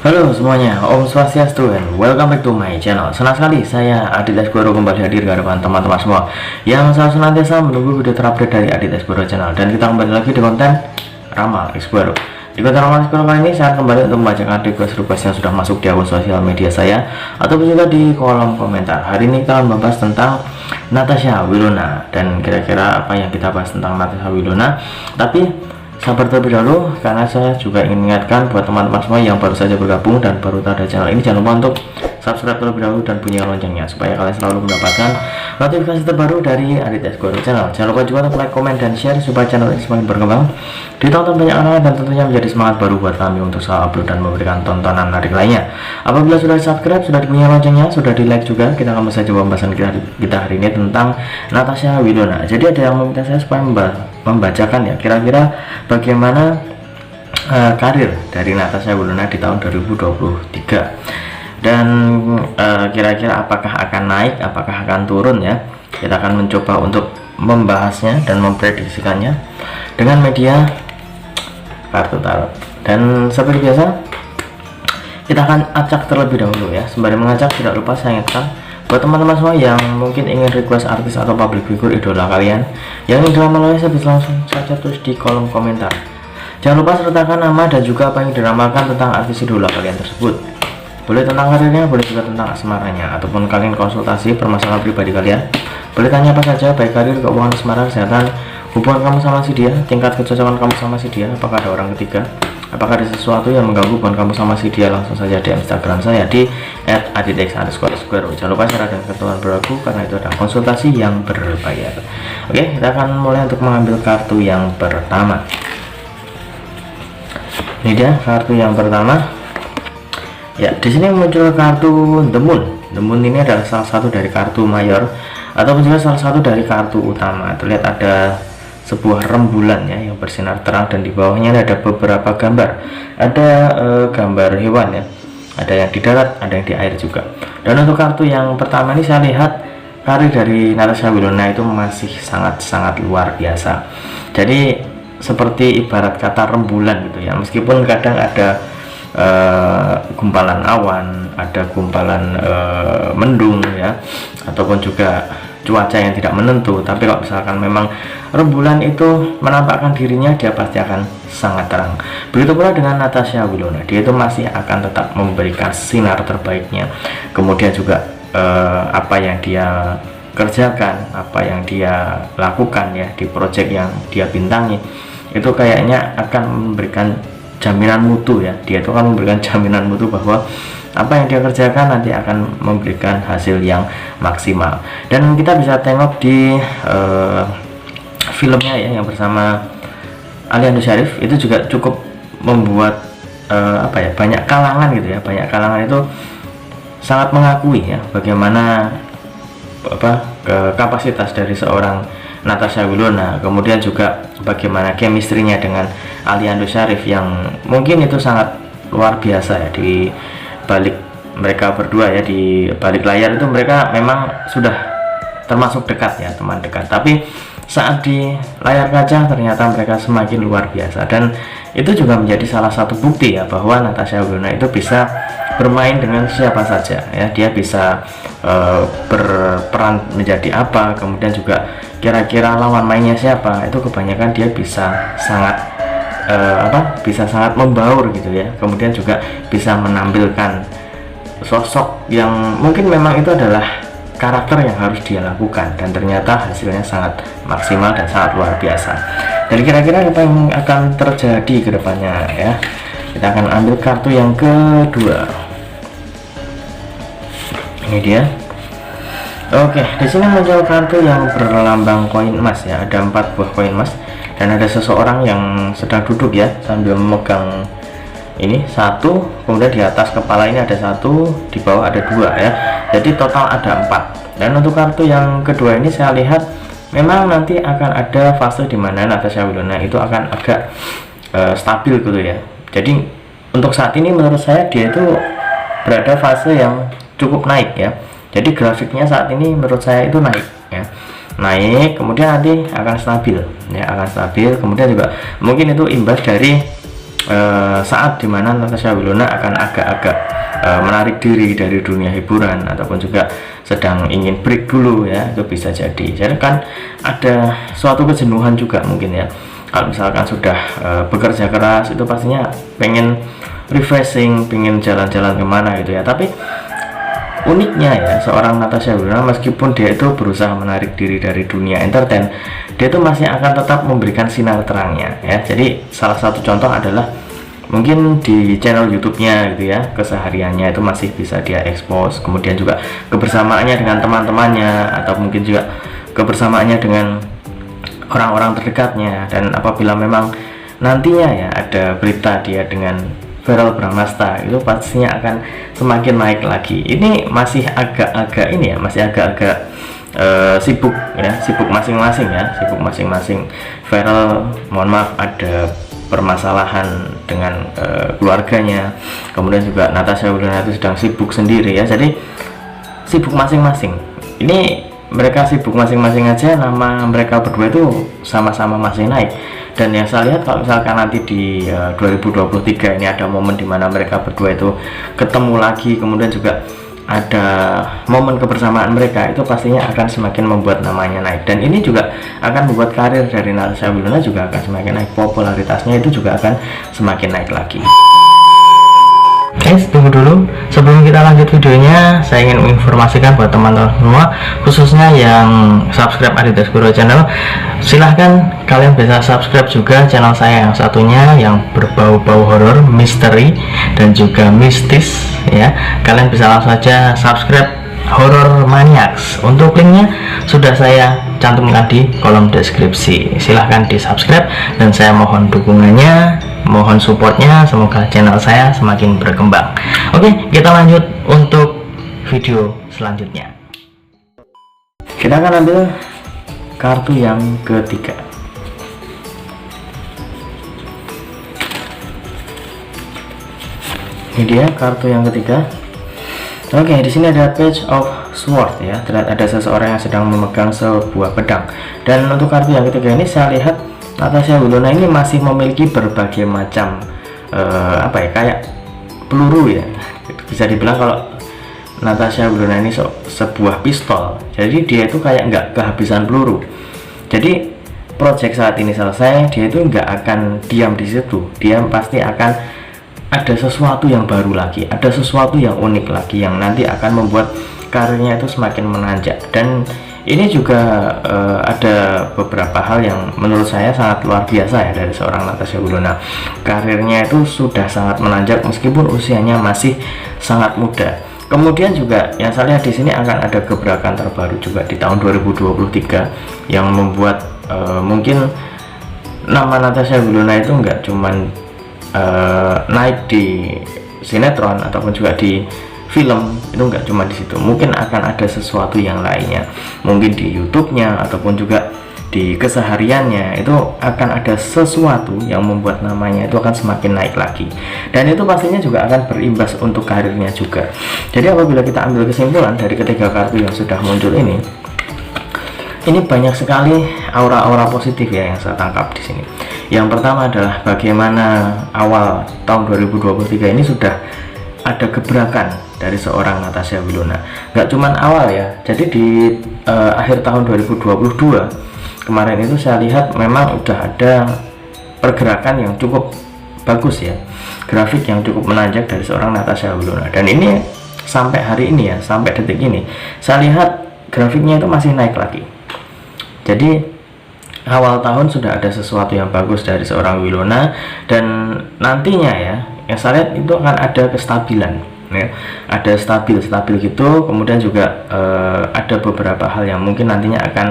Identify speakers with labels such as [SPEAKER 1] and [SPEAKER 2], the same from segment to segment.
[SPEAKER 1] Halo semuanya, Om Swastiastu and welcome back to my channel. Senang sekali saya Adit Esgoro kembali hadir ke hadapan teman-teman semua yang selalu senantiasa menunggu video terupdate dari Adit Esgoro channel. Dan kita kembali lagi di konten Ramal Esgoro. Di konten Ramal Esgoro kali ini saya akan kembali untuk membacakan request yang sudah masuk di akun sosial media saya ataupun juga di kolom komentar. Hari ini kita akan membahas tentang Natasha Wilona, dan kira-kira apa yang kita bahas tentang Natasha Wilona. Tapi sabar terlebih dahulu, karena saya juga ingin mengingatkan buat teman-teman semua yang baru saja bergabung dan baru tahu ada channel ini, jangan lupa untuk subscribe terlebih dahulu dan bunyikan loncengnya supaya kalian selalu mendapatkan notifikasi terbaru dari Adit Esgoro channel. Jangan lupa juga untuk like, comment, dan share supaya channel ini semakin berkembang, ditonton banyak orang, dan tentunya menjadi semangat baru buat kami untuk selalu upload dan memberikan tontonan menarik lainnya. Apabila sudah subscribe, sudah dibunyikan loncengnya, sudah di like juga, kita akan mulai saja pembahasan kita hari ini tentang Natasha Wilona. Jadi ada yang meminta saya supaya membacakan ya kira-kira bagaimana karir dari Natasha Wilona di tahun 2023, dan kira-kira apakah akan naik, apakah akan turun ya. Kita akan mencoba untuk membahasnya dan memprediksikannya dengan media kartu tarot. Dan seperti biasa kita akan acak terlebih dahulu ya. Sembari mengacak, tidak lupa saya ingatkan buat teman-teman semua yang mungkin ingin request artis atau public figure idola kalian yang ingin drama saya bisa langsung saja tulis di kolom komentar. Jangan lupa sertakan nama dan juga apa yang diramalkan tentang artis idola kalian tersebut. Boleh tentang karirnya, boleh juga tentang asmaranya, ataupun kalian konsultasi permasalahan pribadi kalian. Boleh tanya apa saja, baik karir, keuangan, asmara, kesehatan, hubungan kamu sama si dia, tingkat kecocokan kamu sama si dia, apakah ada orang ketiga, apakah ada sesuatu yang mengganggu hubungan kamu sama si dia, langsung saja di Instagram saya di @aditex_esgoro. Jangan lupa syarat dan ketentuan berlaku karena itu adalah konsultasi yang berbayar. Oke, kita akan mulai untuk mengambil kartu yang pertama. Ini dia kartu yang pertama. Ya, di sini muncul kartu The Moon. The Moon ini adalah salah satu dari kartu mayor ataupun juga salah satu dari kartu utama. Terlihat ada sebuah rembulan ya yang bersinar terang, dan di bawahnya ada beberapa gambar. Ada gambar hewan ya. Ada yang di darat, ada yang di air juga. Dan untuk kartu yang pertama ini saya lihat karir dari Natasha Wilona itu masih sangat-sangat luar biasa. Jadi seperti ibarat kata rembulan gitu ya. Meskipun kadang ada gumpalan awan, ada gumpalan mendung ya, ataupun juga cuaca yang tidak menentu, tapi kalau misalkan memang rembulan itu menampakkan dirinya, dia pasti akan sangat terang. Begitu pula dengan Natasha Wilona, dia itu masih akan tetap memberikan sinar terbaiknya. Kemudian juga apa yang dia kerjakan, apa yang dia lakukan ya di proyek yang dia bintangi, itu kayaknya akan memberikan jaminan mutu ya. Dia itu akan memberikan jaminan mutu bahwa apa yang dia kerjakan nanti akan memberikan hasil yang maksimal. Dan kita bisa tengok di filmnya ya yang bersama Aliando Syarif, itu juga cukup membuat apa ya, banyak kalangan gitu ya, banyak kalangan itu sangat mengakui ya bagaimana kapasitas dari seorang Natasha Wilona, kemudian juga bagaimana chemistry-nya dengan Aliando Syarif yang mungkin itu sangat luar biasa ya. Di balik mereka berdua ya, di balik layar itu mereka memang sudah termasuk dekat ya, teman dekat, tapi saat di layar kaca ternyata mereka semakin luar biasa. Dan itu juga menjadi salah satu bukti ya bahwa Natasha Wilona itu bisa bermain dengan siapa saja ya. Dia bisa berperan menjadi apa, kemudian juga kira-kira lawan mainnya siapa, itu kebanyakan dia bisa sangat bisa sangat membaur gitu ya. Kemudian juga bisa menampilkan sosok yang mungkin memang itu adalah karakter yang harus dia lakukan, dan ternyata hasilnya sangat maksimal dan sangat luar biasa. Dan kira-kira apa yang akan terjadi ke depannya ya. Kita akan ambil kartu yang kedua. Ini dia. Oke, di sini muncul kartu yang berlambang koin emas ya. Ada 4 buah koin emas, dan ada seseorang yang sedang duduk ya sambil memegang ini 1, kemudian di atas kepala ini ada 1, di bawah ada 2 ya. Jadi total ada 4. Dan untuk kartu yang kedua ini saya lihat memang nanti akan ada fase di mana Natasha Wilona itu akan agak stabil gitu ya. Jadi untuk saat ini menurut saya dia itu berada fase yang cukup naik ya. Jadi grafiknya saat ini menurut saya itu naik ya, naik, kemudian nanti akan stabil ya, akan stabil. Kemudian juga mungkin itu imbas dari saat dimana Natasha Wilona akan agak-agak menarik diri dari dunia hiburan, ataupun juga sedang ingin break dulu ya, itu bisa jadi. Jadi kan ada suatu kejenuhan juga mungkin ya, kalau misalkan sudah bekerja keras itu pastinya pengen refreshing, pengen jalan-jalan kemana gitu ya. Tapi uniknya ya, seorang Natasha Wilona meskipun dia itu berusaha menarik diri dari dunia entertain, dia itu masih akan tetap memberikan sinar terangnya ya. Jadi salah satu contoh adalah mungkin di channel YouTube-nya gitu ya, kesehariannya itu masih bisa dia expose, kemudian juga kebersamaannya dengan teman-temannya, atau mungkin juga kebersamaannya dengan orang-orang terdekatnya. Dan apabila memang nantinya ya ada berita dia dengan Verrell Bramasta, itu pastinya akan semakin naik lagi. Ini masih agak-agak ini ya, masih agak-agak sibuk ya, sibuk masing-masing ya, sibuk masing-masing. Verrell, mohon maaf, ada permasalahan dengan keluarganya, kemudian juga Natasha Wilona itu sedang sibuk sendiri ya. Jadi sibuk masing-masing. Ini mereka sibuk masing-masing aja, nama mereka berdua itu sama-sama masih naik. Dan yang saya lihat, kalau misalkan nanti di 2023 ini ada momen dimana mereka berdua itu ketemu lagi, kemudian juga ada momen kebersamaan mereka, itu pastinya akan semakin membuat namanya naik. Dan ini juga akan membuat karir dari Natasha Wilona juga akan semakin naik, popularitasnya itu juga akan semakin naik lagi. Guys, tunggu dulu, sebelum kita lanjut videonya, saya ingin menginformasikan buat teman-teman semua, khususnya yang subscribe Adidas Guru Channel, silahkan kalian bisa subscribe juga channel saya yang satunya, yang berbau-bau horor, misteri, dan juga mistis ya. Kalian bisa langsung saja subscribe Horror Maniacs. Untuk linknya sudah saya cantumkan di kolom deskripsi. Silahkan di subscribe, dan saya mohon dukungannya, mohon supportnya, semoga channel saya semakin berkembang. Oke, kita lanjut untuk video selanjutnya. Kita akan ambil kartu yang ketiga. Ini dia kartu yang ketiga. Oke, di sini ada Page of Swords ya. Terlihat ada seseorang yang sedang memegang sebuah pedang. Dan untuk kartu yang ketiga ini saya lihat Natasha Wilona ini masih memiliki berbagai macam apa ya, kayak peluru ya. Bisa dibilang kalau Natasha Wilona ini sebuah pistol. Jadi dia itu kayak nggak kehabisan peluru. Jadi project saat ini selesai, dia itu nggak akan diam di situ. Dia pasti akan ada sesuatu yang baru lagi, ada sesuatu yang unik lagi, yang nanti akan membuat karirnya itu semakin menanjak. Dan ini juga ada beberapa hal yang menurut saya sangat luar biasa ya dari seorang Natasha Wilona. Karirnya itu sudah sangat menanjak meskipun usianya masih sangat muda. Kemudian juga yang saya lihat di sini akan ada gebrakan terbaru juga di tahun 2023 yang membuat mungkin nama Natasha Wilona itu enggak cuman naik di sinetron ataupun juga di film, itu enggak cuma di situ. Mungkin akan ada sesuatu yang lainnya, mungkin di YouTube-nya ataupun juga di kesehariannya, itu akan ada sesuatu yang membuat namanya itu akan semakin naik lagi. Dan itu pastinya juga akan berimbas untuk karirnya juga. Jadi apabila kita ambil kesimpulan dari ketiga kartu yang sudah muncul ini banyak sekali aura-aura positif ya yang saya tangkap di sini. Yang pertama adalah bagaimana awal tahun 2023 ini sudah ada gebrakan dari seorang Natasha Wilona. Gak cuman awal ya, jadi di akhir tahun 2022 kemarin itu saya lihat memang udah ada pergerakan yang cukup bagus ya, grafik yang cukup menanjak dari seorang Natasha Wilona. Dan ini sampai hari ini ya, sampai detik ini saya lihat grafiknya itu masih naik lagi. Jadi awal tahun sudah ada sesuatu yang bagus dari seorang Wilona, dan nantinya ya yang saya lihat itu akan ada kestabilan ya, ada stabil gitu. Kemudian juga ada beberapa hal yang mungkin nantinya akan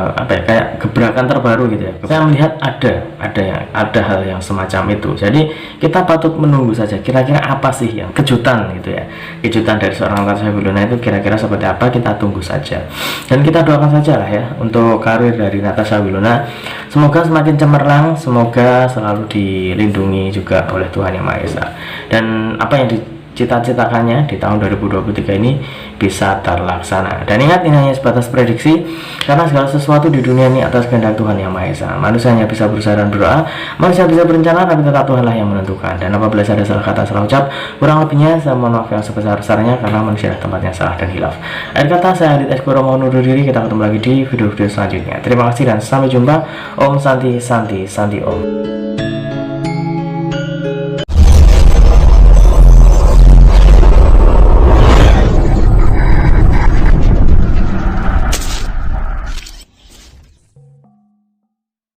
[SPEAKER 1] apa ya, kayak gebrakan terbaru gitu ya. Saya melihat ada hal yang semacam itu. Jadi kita patut menunggu saja kira-kira apa sih yang kejutan gitu ya, kejutan dari seorang Natasha Wilona itu kira-kira seperti apa, kita tunggu saja. Dan kita doakan saja lah ya untuk karir dari Natasha Wilona, semoga semakin cemerlang, semoga selalu dilindungi juga oleh Tuhan Yang Maha Esa. Dan apa yang cita-citakannya di tahun 2023 ini bisa terlaksana. Dan ingat, ini hanya sebatas prediksi, karena segala sesuatu di dunia ini atas kehendak Tuhan Yang Maha Esa. Manusia hanya bisa berusaha dan berdoa, manusia bisa berencana, tapi tetap Tuhanlah yang menentukan. Dan apabila ada salah kata, salah ucap, kurang lebihnya saya mohon maaf yang sebesar-besarnya, karena manusia tempatnya salah dan hilaf. Akhir kata, saya Adit Eskoro mohon undur diri. Kita ketemu lagi di video-video selanjutnya. Terima kasih dan sampai jumpa. Om Santi Santi Santi Om.